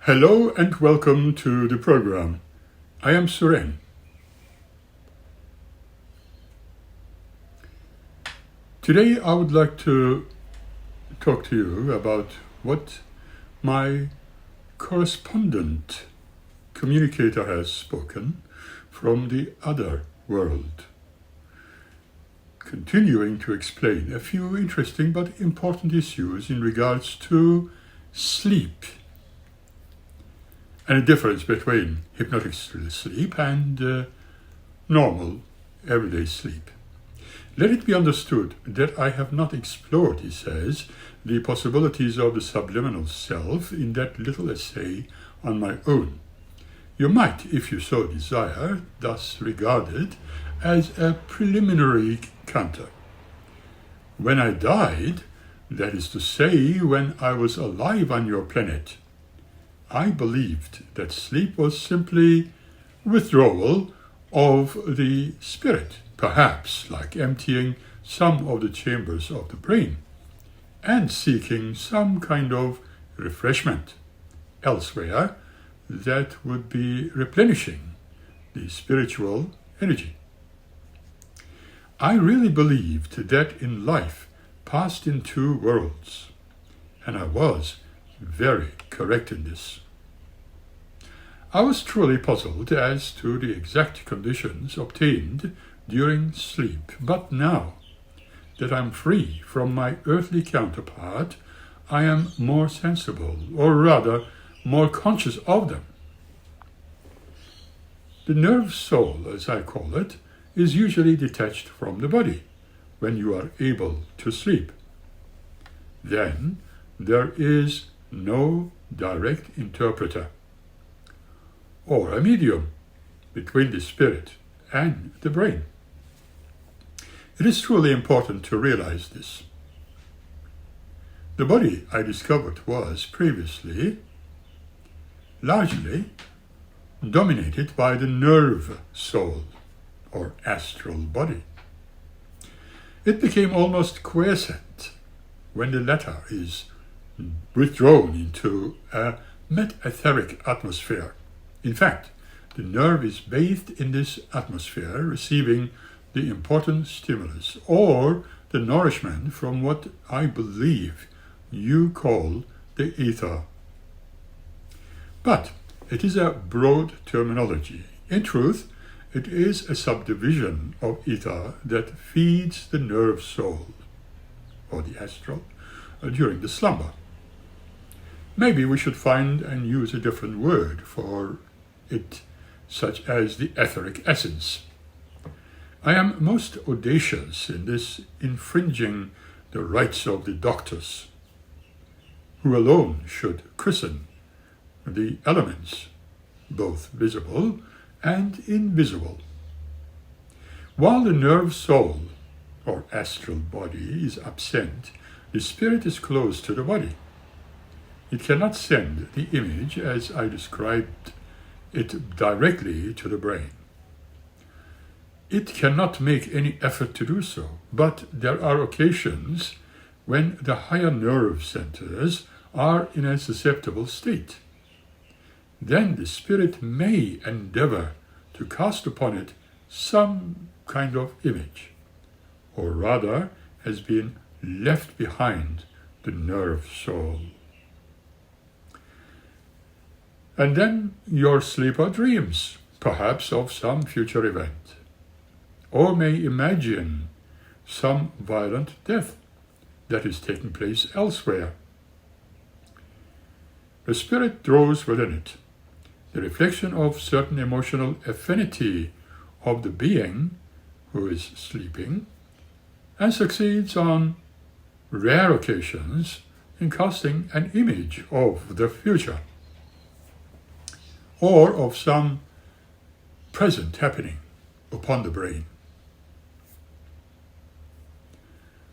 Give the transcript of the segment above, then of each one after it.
Hello and welcome to the program. I am Suren. Today I would like to talk to you about what my correspondent communicator has spoken from the other world, continuing to explain a few interesting but important issues in regards to sleep and the difference between hypnotic sleep and normal everyday sleep. Let it be understood that I have not explored, he says, the possibilities of the subliminal self in that little essay on my own. You might, if you so desire, thus regard it as a preliminary canter. When I died, that is to say, when I was alive on your planet, I believed that sleep was simply withdrawal of the spirit, perhaps like emptying some of the chambers of the brain and seeking some kind of refreshment elsewhere that would be replenishing the spiritual energy. I really believed that in life passed in two worlds, and I was very correct in this. I was truly puzzled as to the exact conditions obtained during sleep, but now that I'm free from my earthly counterpart, I am more sensible, or rather, more conscious of them. The nerve soul, as I call it, is usually detached from the body when you are able to sleep. Then there is no direct interpreter or a medium between the spirit and the brain. It is truly important to realize this. The body, I discovered, was previously largely dominated by the nerve soul or astral body. It became almost quiescent when the latter is withdrawn into a metheric atmosphere. In fact, the nerve is bathed in this atmosphere, receiving the important stimulus or the nourishment from what I believe you call the ether. But it is a broad terminology. In truth, it is a subdivision of ether that feeds the nerve soul or the astral during the slumber. Maybe we should find and use a different word for it, such as the etheric essence. I am most audacious in this, infringing the rights of the doctors, who alone should christen the elements, both visible and invisible. While the nerve soul, or astral body, is absent, the spirit is close to the body. It cannot send the image, as I described it, directly to the brain. It cannot make any effort to do so, but there are occasions when the higher nerve centers are in a susceptible state. Then the spirit may endeavor to cast upon it some kind of image, or rather has been left behind the nerve soul. And then your sleeper dreams, perhaps of some future event, or may imagine some violent death that is taking place elsewhere. The spirit draws within it the reflection of certain emotional affinity of the being who is sleeping, and succeeds on rare occasions in casting an image of the future or of some present happening upon the brain.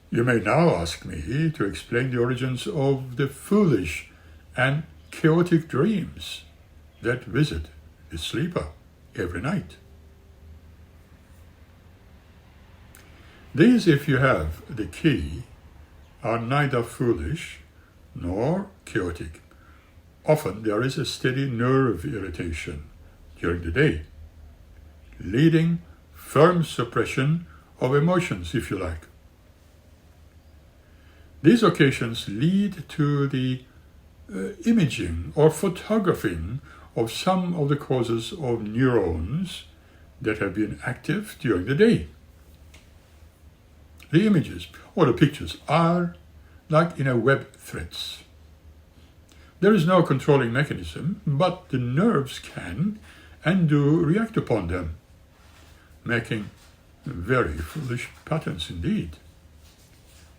You may now ask me to explain the origins of the foolish and chaotic dreams that visit the sleeper every night. These, if you have the key, are neither foolish nor chaotic, Often there is a steady nerve irritation during the day, leading firm suppression of emotions, if you like. These occasions lead to the imaging or photographing of some of the causes of neurons that have been active during the day. The images or the pictures are like in a web threads. There is no controlling mechanism, but the nerves can and do react upon them, making very foolish patterns indeed,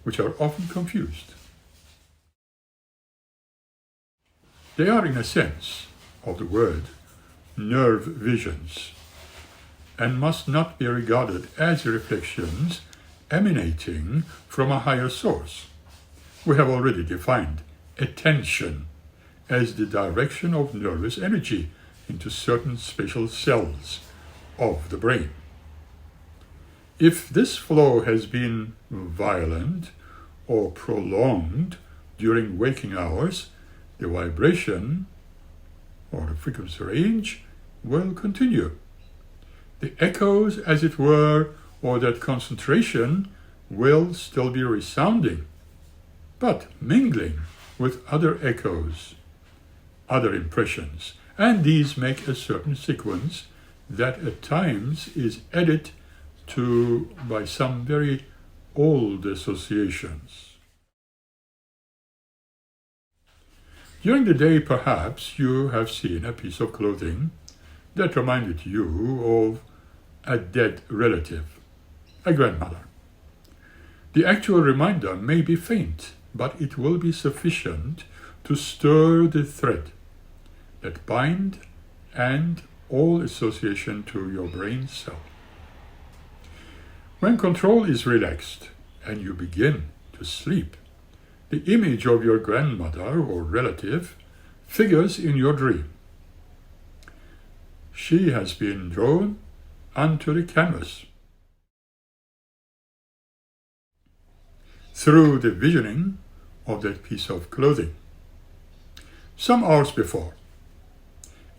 which are often confused. They are, in a sense of the word, nerve visions, and must not be regarded as reflections emanating from a higher source. We have already defined attention as the direction of nervous energy into certain special cells of the brain. If this flow has been violent or prolonged during waking hours, the vibration or the frequency range will continue. The echoes, as it were, or that concentration will still be resounding, but mingling with other echoes, other impressions, and these make a certain sequence that at times is added to by some very old associations. During the day, perhaps you have seen a piece of clothing that reminded you of a dead relative, a grandmother. The actual reminder may be faint, but it will be sufficient to stir the thread that bind and all association to your brain cell. When control is relaxed and you begin to sleep, the image of your grandmother or relative figures in your dream. She has been drawn onto the canvas. Through the visioning of that piece of clothing. Some hours before,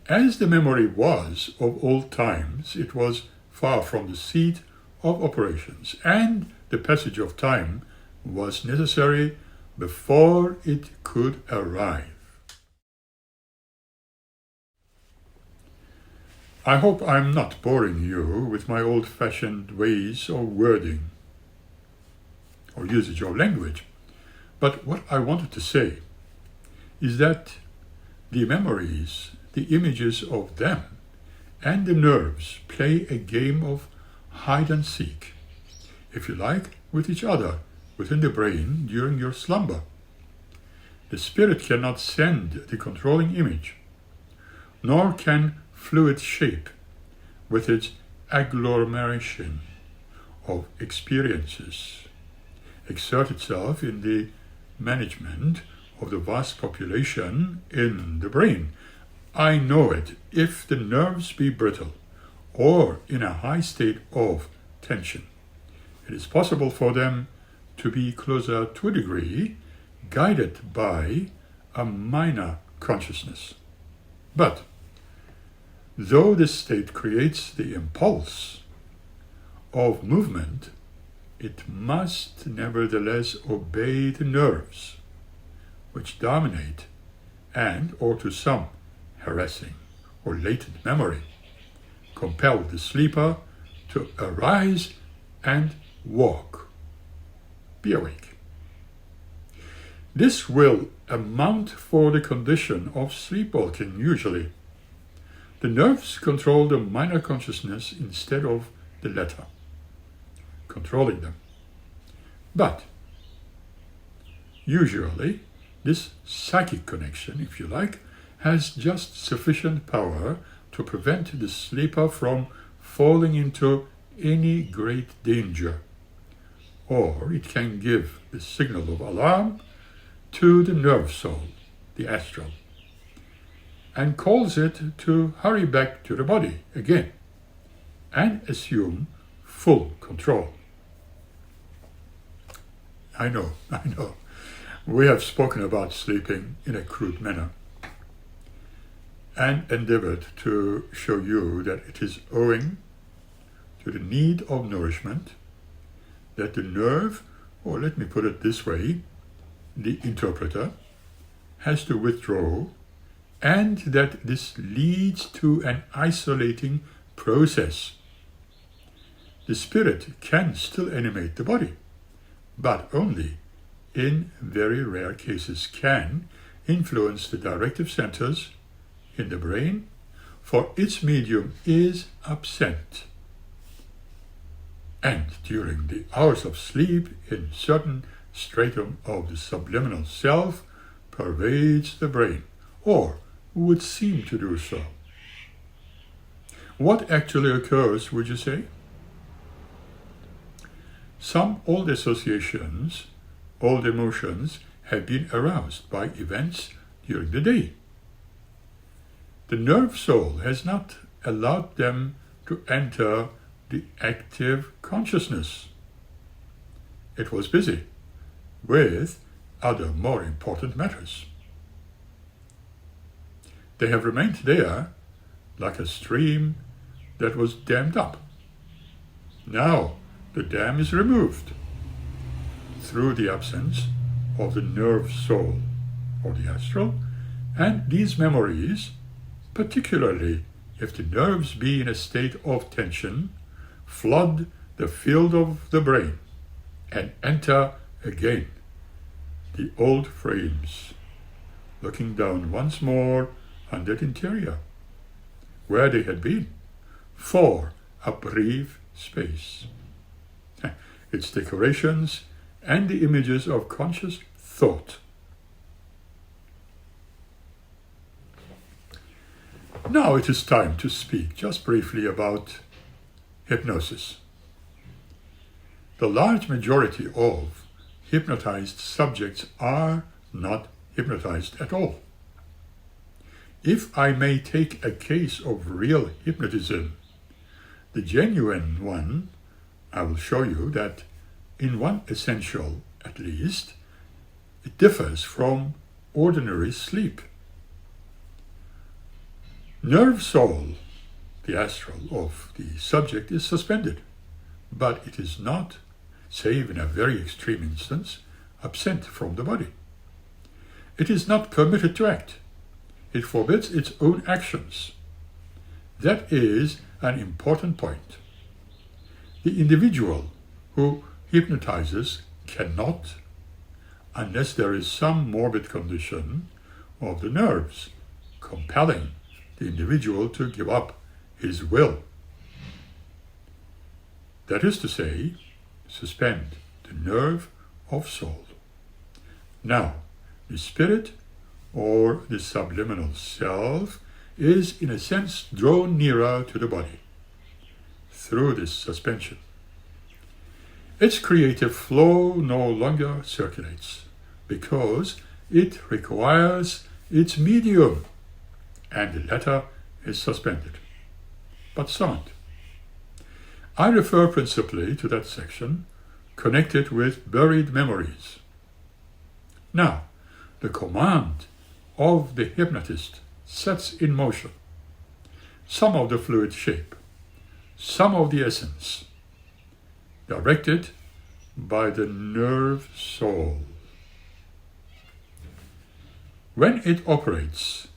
as the memory was of old times, it was far from the seat of operations, and the passage of time was necessary before it could arrive. I hope I'm not boring you with my old-fashioned ways of wording or usage of language, but what I wanted to say is that the memories, the images of them, and the nerves play a game of hide and seek, if you like, with each other within the brain during your slumber. The spirit cannot send the controlling image, nor can fluid shape, with its agglomeration of experiences, exert itself in the management of the vast population in the brain. I know it. If the nerves be brittle or in a high state of tension, it is possible for them to be closer to a degree guided by a minor consciousness. But though this state creates the impulse of movement, it must nevertheless obey the nerves, which dominate and, or to some harassing or latent memory, compel the sleeper to arise and walk. Be awake. This will amount for the condition of sleepwalking usually. The nerves control the minor consciousness instead of the latter, controlling them. But usually this psychic connection, if you like, has just sufficient power to prevent the sleeper from falling into any great danger, or it can give the signal of alarm to the nerve soul, the astral, and calls it to hurry back to the body again and assume full control. I know. We have spoken about sleeping in a crude manner. and endeavored to show you that it is owing to the need of nourishment that the nerve, or let me put it this way, the interpreter, has to withdraw, and that this leads to an isolating process. The spirit can still animate the body, but only in very rare cases can influence the directive centers in the brain, for its medium is absent. And during the hours of sleep, in certain stratum of the subliminal self pervades the brain, or would seem to do so. What actually occurs, would you say? Some old associations, old emotions have been aroused by events during the day. The nerve soul has not allowed them to enter the active consciousness. It was busy with other more important matters. They have remained there like a stream that was dammed up. Now the dam is removed through the absence of the nerve soul or the astral, and these memories, particularly if the nerves be in a state of tension, flood the field of the brain and enter again the old frames, looking down once more on that interior where they had been for a brief space. Its decorations and the images of conscious thought. Now it is time to speak just briefly about hypnosis. The large majority of hypnotized subjects are not hypnotized at all. If I may take a case of real hypnotism, the genuine one, I will show you that in one essential, at least, it differs from ordinary sleep. Nerve soul, the astral of the subject, is suspended, but it is not, save in a very extreme instance, absent from the body. It is not permitted to act. It forbids its own actions. That is an important point. The individual who hypnotizes cannot, unless there is some morbid condition of the nerves compelling the individual to give up his will. That is to say, suspend the nerve of soul. Now, the spirit or the subliminal self is in a sense drawn nearer to the body through this suspension. Its creative flow no longer circulates because it requires its medium, and the latter is suspended, but summoned. I refer principally to that section connected with buried memories. Now, the command of the hypnotist sets in motion some of the fluid shape, some of the essence, directed by the nerve soul. When it operates,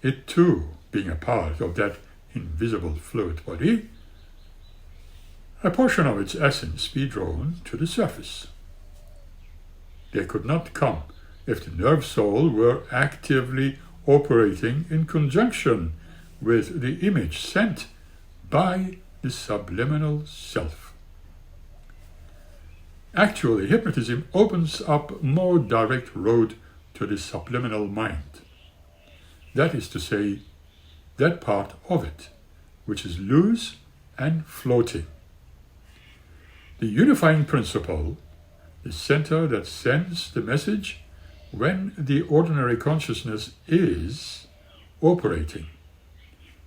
it too being a part of that invisible fluid body, a portion of its essence be drawn to the surface. They could not come if the nerve soul were actively operating in conjunction with the image sent by the subliminal self. Actually, hypnotism opens up more direct road to the subliminal mind. That is to say, that part of it which is loose and floating. The unifying principle, the center that sends the message when the ordinary consciousness is operating,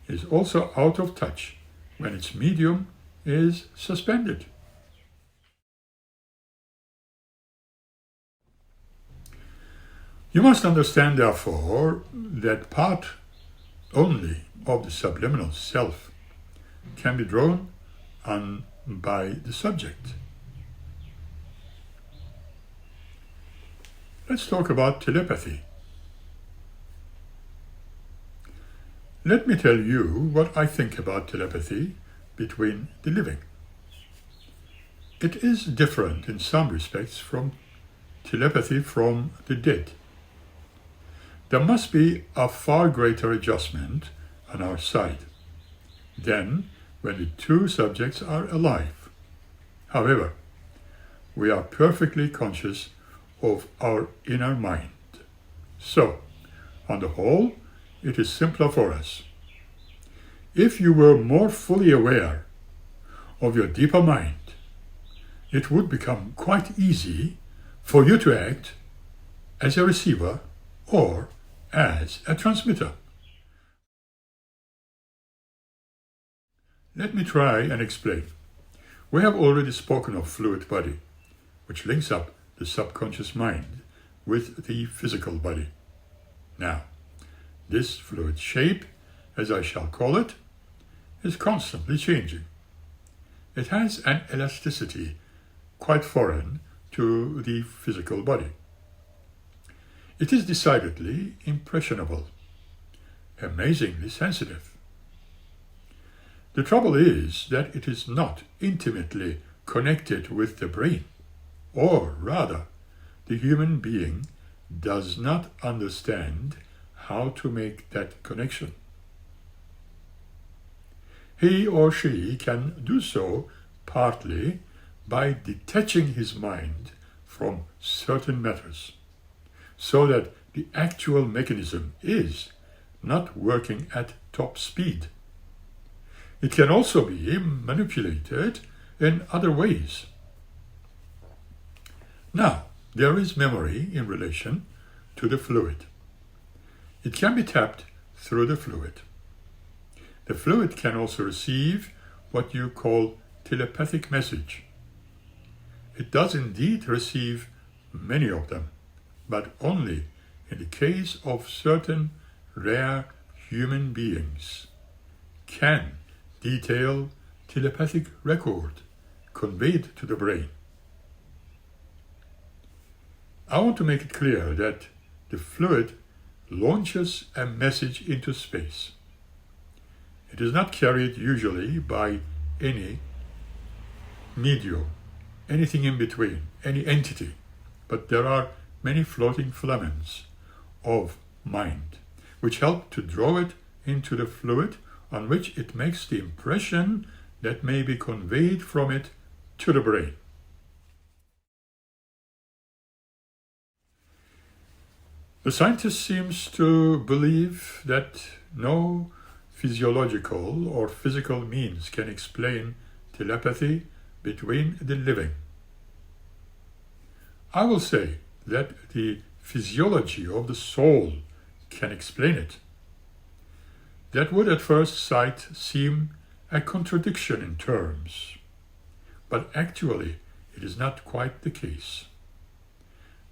is also out of touch when its medium is suspended. You must understand, therefore, that part only of the subliminal self can be drawn on by the subject. Let's talk about telepathy. Let me tell you what I think about telepathy between the living. It is different in some respects from telepathy from the dead. There must be a far greater adjustment on our side than when the two subjects are alive. However, we are perfectly conscious of our inner mind. So, on the whole, it is simpler for us. If you were more fully aware of your deeper mind, it would become quite easy for you to act as a receiver or as a transmitter. Let me try and explain. We have already spoken of fluid body, which links up the subconscious mind with the physical body. Now, this fluid shape, as I shall call it, is constantly changing. It has an elasticity quite foreign to the physical body. It is decidedly impressionable, amazingly sensitive. The trouble is that it is not intimately connected with the brain, or rather, the human being does not understand how to make that connection. He or she can do so partly by detaching his mind from certain matters, so that the actual mechanism is not working at top speed. It can also be manipulated in other ways. Now, there is memory in relation to the fluid. It can be tapped through the fluid. The fluid can also receive what you call telepathic message. It does indeed receive many of them, but only in the case of certain rare human beings can detail telepathic record conveyed to the brain. I want to make it clear that the fluid launches a message into space. It is not carried usually by any medium, anything in between, any entity, but there are many floating filaments of mind which help to draw it into the fluid, on which it makes the impression that may be conveyed from it to the brain. The scientist seems to believe that no physiological or physical means can explain telepathy between the living. I will say that the physiology of the soul can explain it. That would at first sight seem a contradiction in terms, but actually it is not quite the case.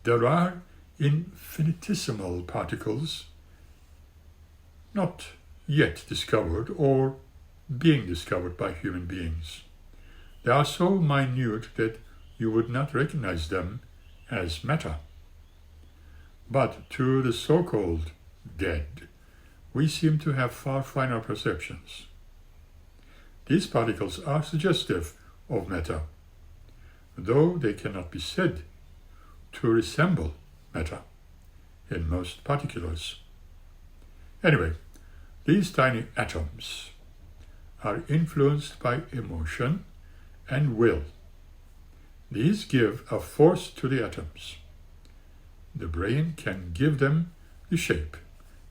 There are infinitesimal particles not yet discovered or being discovered by human beings. They are so minute that you would not recognize them as matter. But to the so-called dead, we seem to have far finer perceptions. These particles are suggestive of matter, though they cannot be said to resemble matter in most particulars. Anyway, these tiny atoms are influenced by emotion and will. These give a force to the atoms. The brain can give them the shape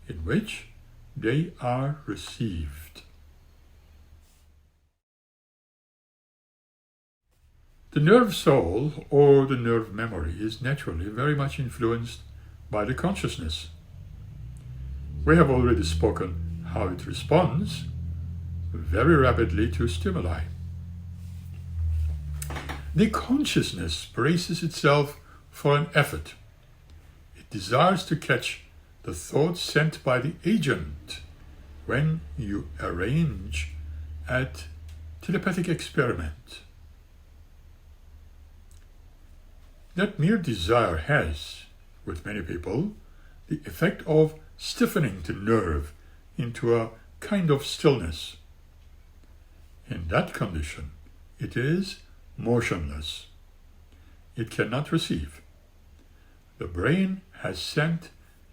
in which they are received. The nerve soul, or the nerve memory, is naturally very much influenced by the consciousness. We have already spoken how it responds very rapidly to stimuli. The consciousness braces itself for an effort. It desires to catch the thoughts sent by the agent when you arrange at telepathic experiment. That mere desire has, with many people, the effect of stiffening the nerve into a kind of stillness. In that condition, it is motionless. It cannot receive. The brain has sent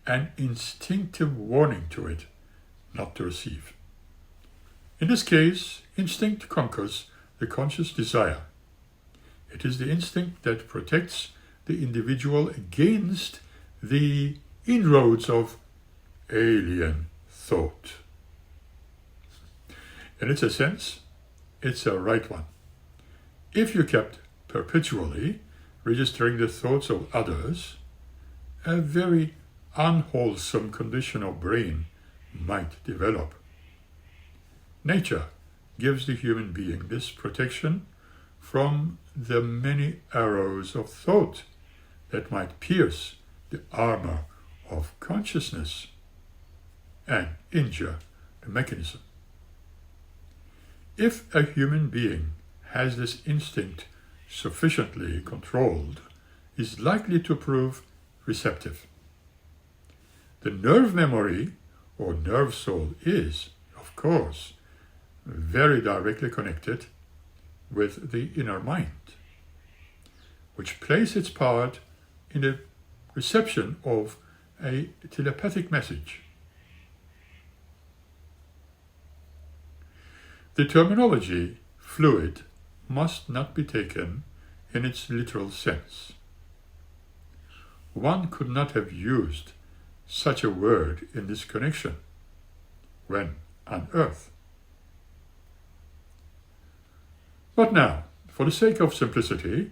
an instinctive warning to it not to receive. In this case, instinct conquers the conscious desire. It is the instinct that protects the individual against the inroads of alien thought. In its sense, it's a right one. If you kept perpetually registering the thoughts of others, a very unwholesome condition of brain might develop. Nature gives the human being this protection from the many arrows of thought that might pierce the armor of consciousness and injure the mechanism. If a human being has this instinct sufficiently controlled, is likely to prove receptive. The nerve memory or nerve soul is, of course, very directly connected with the inner mind, which plays its part in the reception of a telepathic message. The terminology fluid must not be taken in its literal sense. One could not have used such a word in this connection when on Earth. But now, for the sake of simplicity,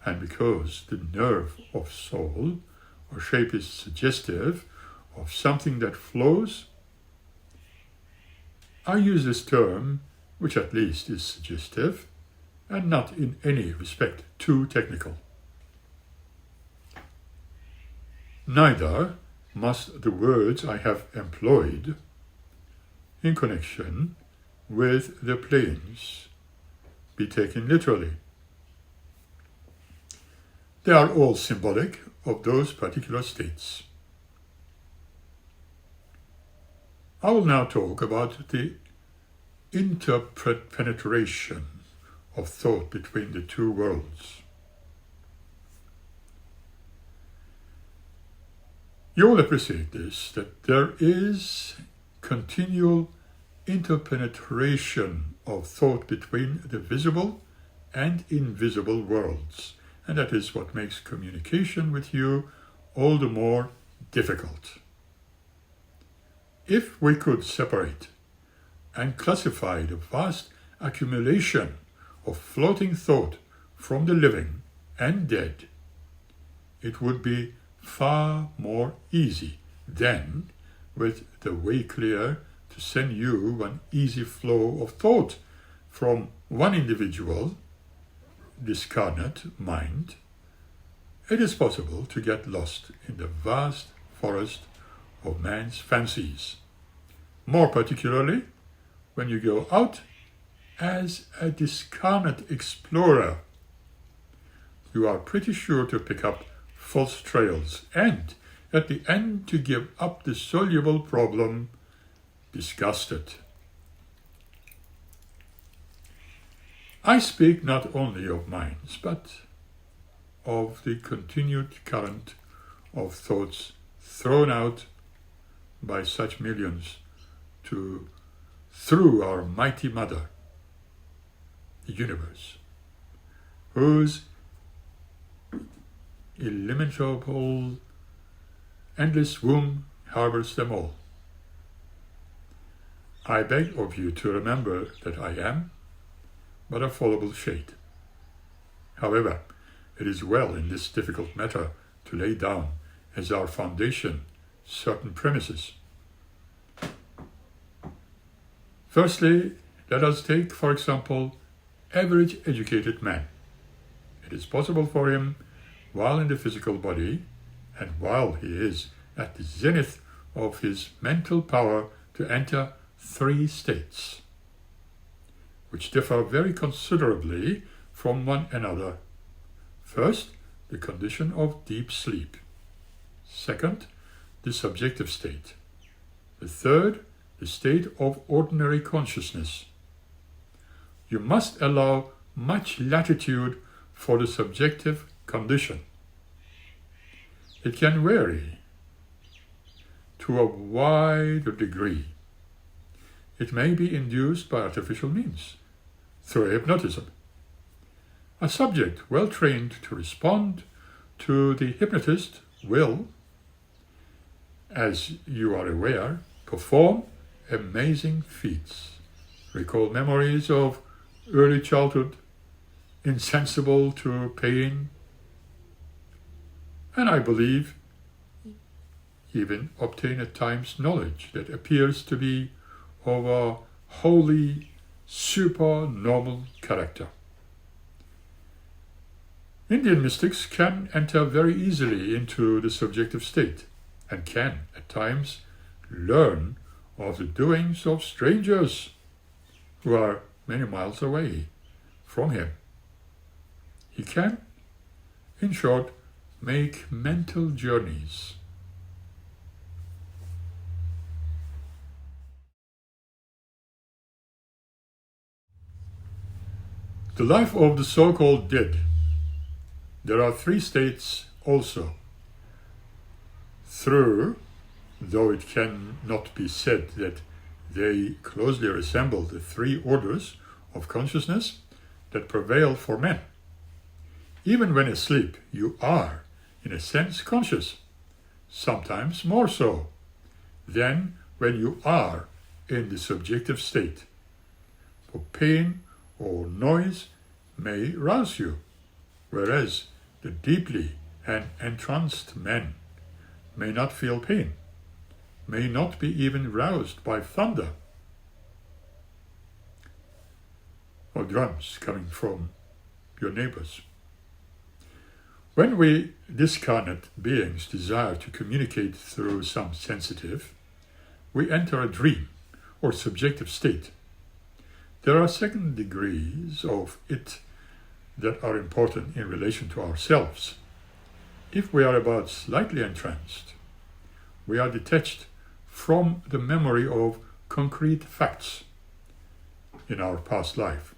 and because the nerve of soul or shape is suggestive of something that flows, I use this term, which at least is suggestive, and not in any respect too technical. Neither must the words I have employed in connection with the planes be taken literally. They are all symbolic of those particular states. I will now talk about the interpenetration of thought between the two worlds. You will appreciate this, that there is continual interpenetration of thought between the visible and invisible worlds, and that is what makes communication with you all the more difficult. If we could separate and classify the vast accumulation of floating thought from the living and dead, it would be far more easy than with the way clear to send you an easy flow of thought from one individual, discarnate mind. It is possible to get lost in the vast forest of man's fancies, more particularly when you go out as a discarnate explorer. You are pretty sure to pick up false trails and, at the end, to give up the soluble problem disgusted. I speak not only of minds, but of the continued current of thoughts thrown out by such millions through our mighty mother, the universe, whose illimitable, endless womb harbors them all. I beg of you to remember that I am but a fallible shade. However, it is well in this difficult matter to lay down as our foundation certain premises. Firstly, let us take, for example, average educated man. It is possible for him, while in the physical body, and while he is at the zenith of his mental power, to enter three states, which differ very considerably from one another. First, the condition of deep sleep. Second, the subjective state. The third, the state of ordinary consciousness. You must allow much latitude for the subjective condition. It can vary to a wide degree. It may be induced by artificial means, through hypnotism. A subject well trained to respond to the hypnotist will, as you are aware, perform amazing feats, recall memories of early childhood, insensible to pain, and I believe even obtain at times knowledge that appears to be of a wholly supernormal character. Indian mystics can enter very easily into the subjective state and can, at times, learn of the doings of strangers who are many miles away from him. He can, in short, make mental journeys. The life of the so-called dead. There are three states also. Through, though it can not be said that they closely resemble the three orders of consciousness that prevail for men. Even when asleep, you are, in a sense, conscious, sometimes more so than when you are in the subjective state. For pain or noise may rouse you, whereas the deeply and entranced men may not feel pain, may not be even roused by thunder or drums coming from your neighbors. When we discarnate beings desire to communicate through some sensitive, we enter a dream or subjective state. There are second degrees of it that are important in relation to ourselves. If we are about slightly entranced, we are detached from the memory of concrete facts in our past life.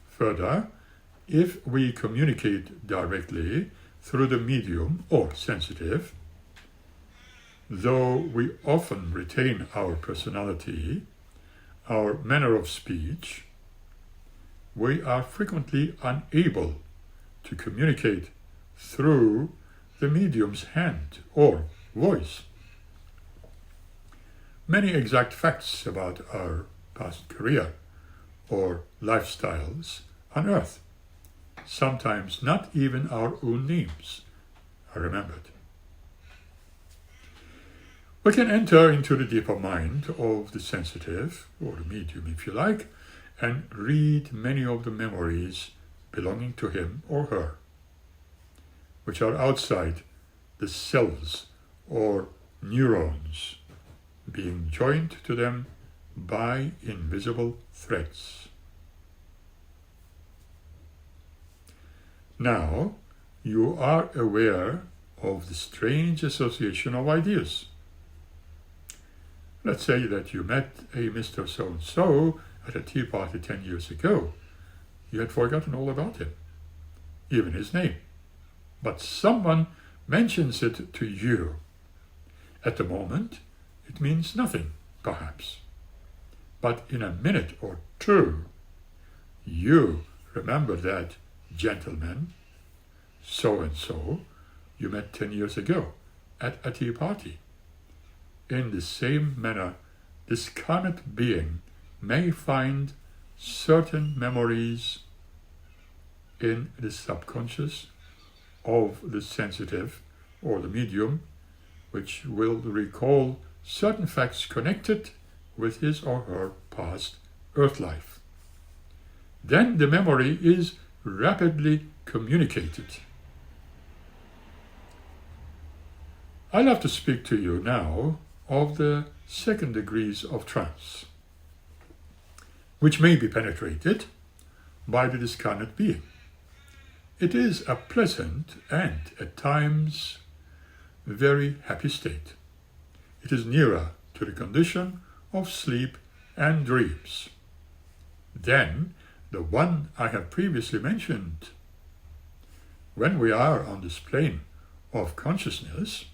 Further, if we communicate directly through the medium or sensitive, though we often retain our personality, our manner of speech, we are frequently unable to communicate through the medium's hand or voice. Many exact facts about our past career or lifestyles on Earth, sometimes not even our own names, are remembered. We can enter into the deeper mind of the sensitive, or the medium if you like, and read many of the memories belonging to him or her, which are outside the cells or neurons, being joined to them by invisible threads. Now, you are aware of the strange association of ideas. Let's say that you met a Mr. So-and-so at a tea party 10 years ago. You had forgotten all about him, even his name. But someone mentions it to you. At the moment, it means nothing, perhaps. But in a minute or two, you remember that gentleman, so-and-so, you met 10 years ago at a tea party. In the same manner, this incarnate being may find certain memories in the subconscious of the sensitive or the medium, which will recall certain facts connected with his or her past earth life. Then the memory is rapidly communicated. I love to speak to you now of the second degrees of trance, which may be penetrated by the discarnate being. It is a pleasant and, at times, very happy state. It is nearer to the condition of sleep and dreams than the one I have previously mentioned. When we are on this plane of consciousness,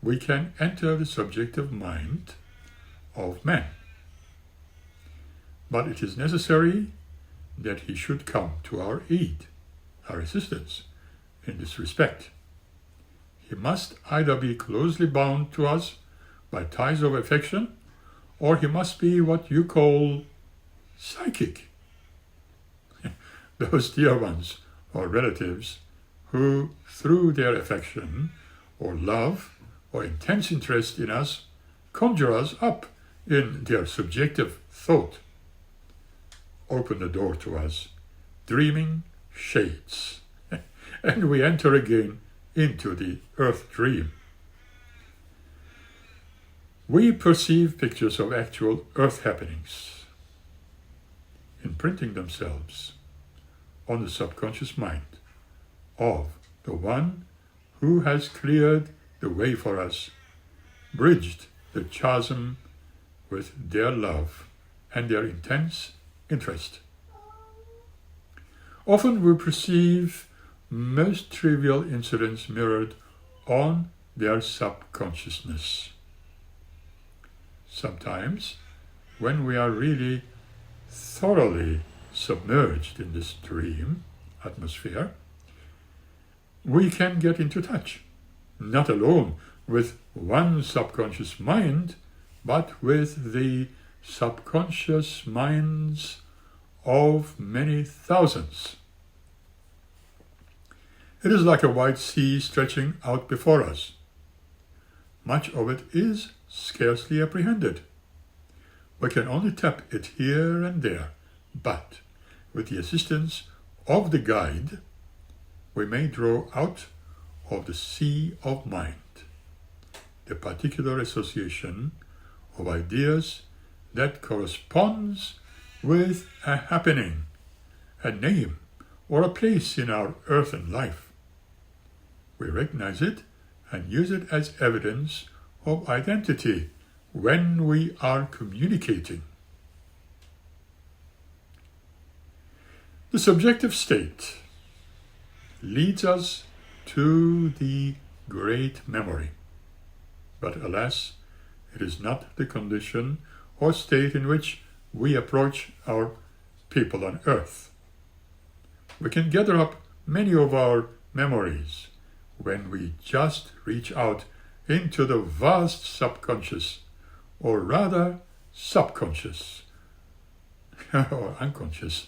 we can enter the subjective mind of man. But it is necessary that he should come to our aid, our assistance, in this respect. He must either be closely bound to us by ties of affection, or he must be what you call psychic. Those dear ones or relatives who, through their affection or love or intense interest in us, conjure us up in their subjective thought, open the door to us, dreaming shades, and we enter again into the earth dream. We perceive pictures of actual earth happenings, imprinting themselves on the subconscious mind of the one who has cleared the way for us, bridged the chasm with their love and their intense interest. Often we perceive most trivial incidents mirrored on their subconsciousness. Sometimes, when we are really thoroughly submerged in this dream atmosphere, we can get into touch, not alone with one subconscious mind, but with the subconscious minds of many thousands. It is like a wide sea stretching out before us. Much of it is scarcely apprehended. We can only tap it here and there, but with the assistance of the guide, we may draw out of the sea of mind the particular association of ideas that corresponds with a happening, a name, or a place in our earthen life. We recognize it and use it as evidence of identity when we are communicating. The subjective state leads us to the great memory. But alas, it is not the condition or state in which we approach our people on earth. We can gather up many of our memories when we just reach out into the vast subconscious, or rather subconscious, or unconscious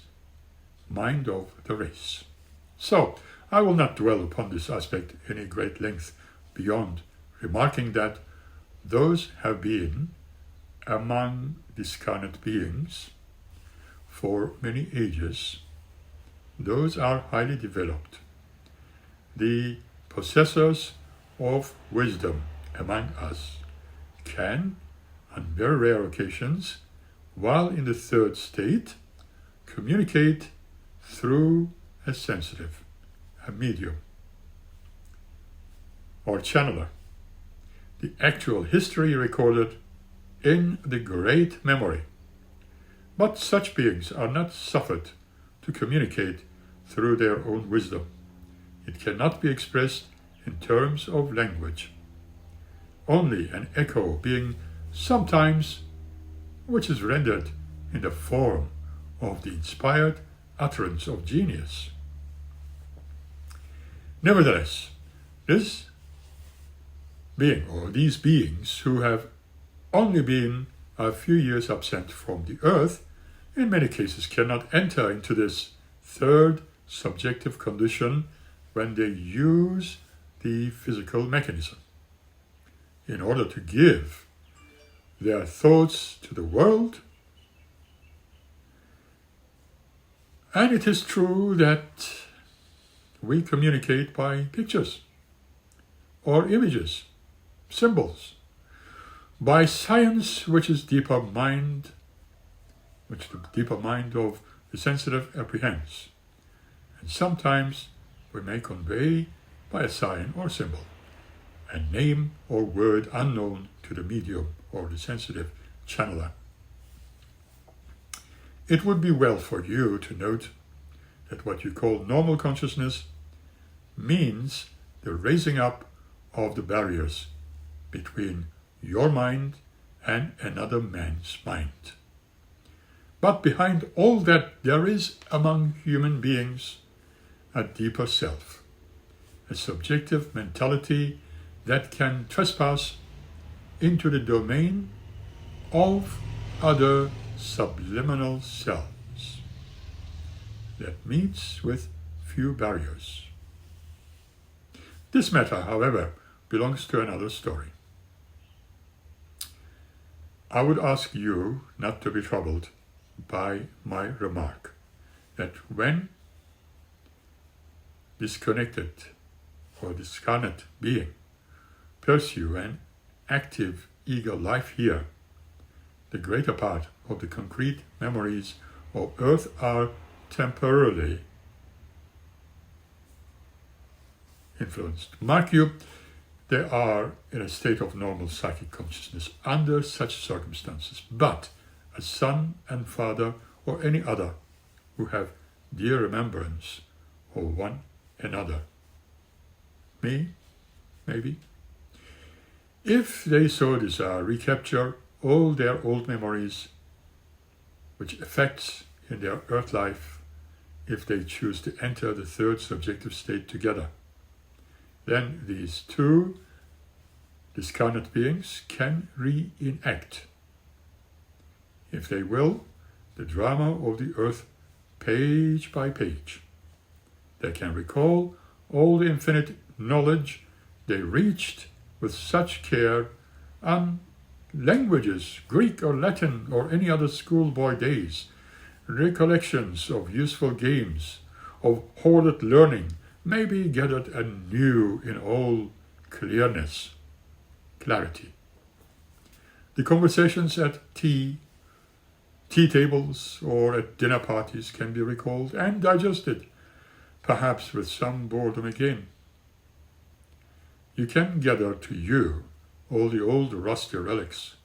mind of the race. So, I will not dwell upon this aspect any great length beyond remarking that those have been among discarnate beings for many ages. Those are highly developed, the possessors of wisdom among us can, on very rare occasions, while in the third state, communicate through a sensitive, a medium, or channeler. The actual history recorded in the great memory. But such beings are not suffered to communicate through their own wisdom. It cannot be expressed in terms of language. Only an echo being sometimes, which is rendered in the form of the inspired utterance of genius. Nevertheless, this being, or these beings who have only been a few years absent from the earth, in many cases cannot enter into this third subjective condition when they use the physical mechanism. In order to give their thoughts to the world, and it is true that we communicate by pictures or images, symbols, by science which is deeper mind which the deeper mind of the sensitive apprehends, and sometimes we may convey by a sign or symbol, a name or word unknown to the medium or the sensitive channeler. It would be well for you to note that what you call normal consciousness means the raising up of the barriers between your mind and another man's mind. But behind all that, there is among human beings a deeper self, a subjective mentality that can trespass into the domain of other subliminal selves that meets with few barriers. This matter, however, belongs to another story. I would ask you not to be troubled by my remark that when disconnected or discarnate being pursue an active, eager life here, the greater part of the concrete memories of Earth are temporarily influenced. Mark you, they are in a state of normal psychic consciousness under such circumstances, but a son and father or any other who have dear remembrance of one another. Me, maybe. If they so desire, recapture all their old memories, which affects in their earth life if they choose to enter the third subjective state together. Then these two discarnate beings can reenact, if they will, the drama of the earth page by page. They can recall all the infinite knowledge they reached with such care on languages, Greek or Latin or any other schoolboy days, recollections of useful games, of hoarded learning, may be gathered anew in all clarity. The conversations at tea tables or at dinner parties can be recalled and digested, perhaps with some boredom again. You can gather to you all the old rusty relics,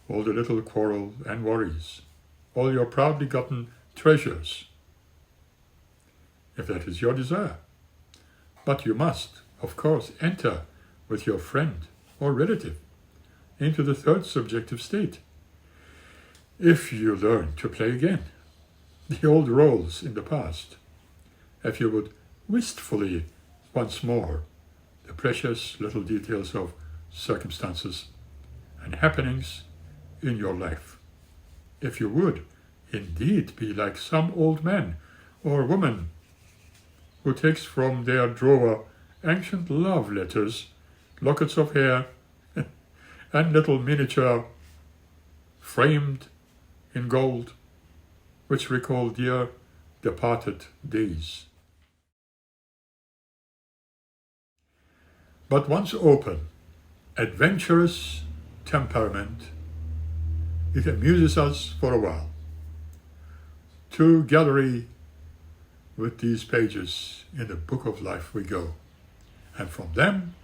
all the little quarrels and worries, all your proudly gotten treasures, if that is your desire. But you must, of course, enter with your friend or relative into the third subjective state, if you learn to play again the old roles in the past, if you would wistfully once more the precious little details of circumstances and happenings in your life, if you would indeed be like some old man or woman who takes from their drawer ancient love letters, lockets of hair, and little miniature framed in gold, which recall dear departed days. But once open, adventurous temperament, it amuses us for a while. To gallery with these pages in the book of life we go, and from them,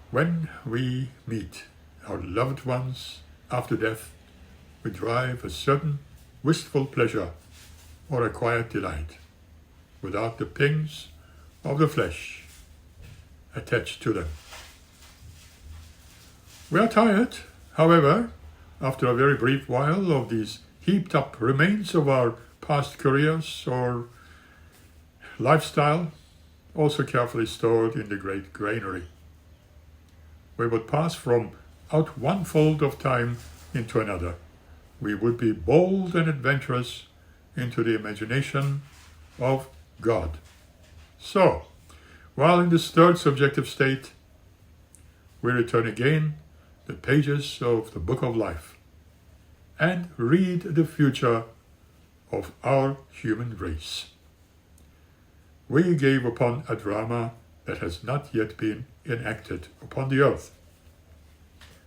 when we meet our loved ones after death, we derive a certain wistful pleasure or a quiet delight, without the pings of the flesh attached to them. We are tired, however, after a very brief while of these heaped up remains of our past careers or lifestyle, also carefully stored in the great granary. We would pass from out one fold of time into another. We would be bold and adventurous into the imagination of God. So, while in this third subjective state, we return again the pages of the book of life and read the future of our human race. We gave upon a drama that has not yet been enacted upon the earth,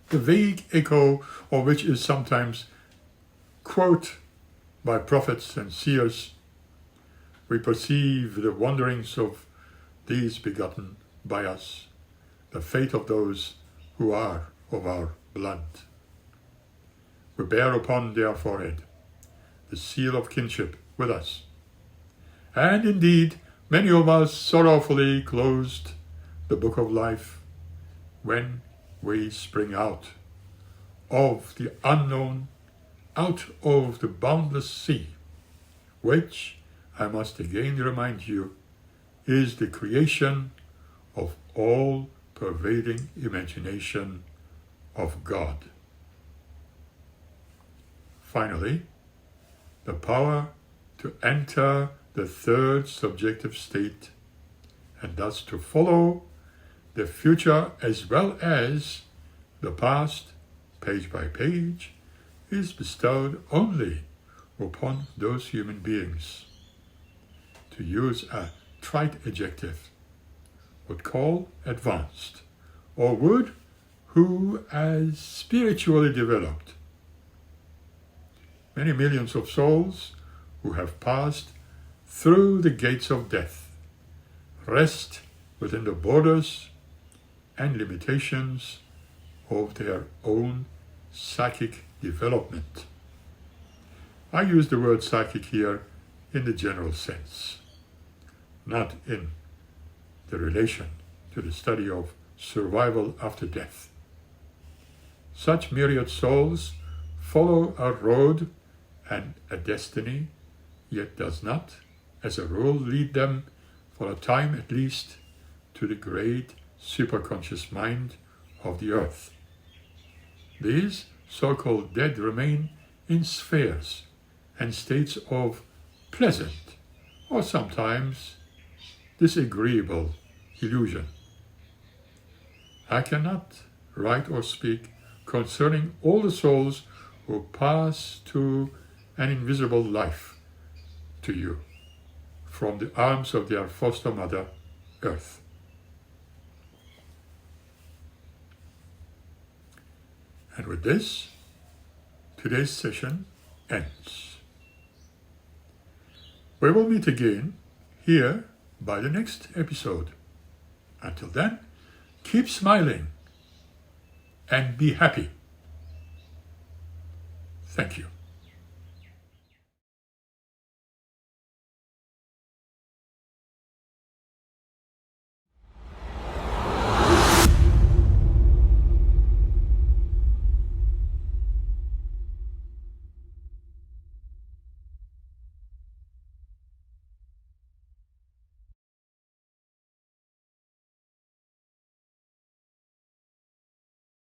the vague echo of which is sometimes quote by prophets and seers, we perceive the wanderings of these begotten by us, the fate of those who are of our blood. We bear upon their forehead the seal of kinship with us. And indeed, many of us sorrowfully closed the book of life when we spring out of the unknown, out of the boundless sea, which, I must again remind you, is the creation of all-pervading imagination of God. Finally, the power to enter the third subjective state, and thus to follow the future as well as the past, page by page, is bestowed only upon those human beings, to use a trite adjective, would call advanced, or would who as spiritually developed. Many millions of souls who have passed through the gates of death rest within the borders and limitations of their own psychic development. I use the word psychic here in the general sense, not in the relation to the study of survival after death. Such myriad souls follow a road and a destiny, yet does not, as a rule, lead them, for a time at least, to the great superconscious mind of the earth. These so-called dead remain in spheres and states of pleasant, or sometimes disagreeable illusion. I cannot write or speak concerning all the souls who pass to an invisible life to you from the arms of their foster mother, Earth. And with this, today's session ends. We will meet again here by the next episode. Until then, keep smiling and be happy. Thank you.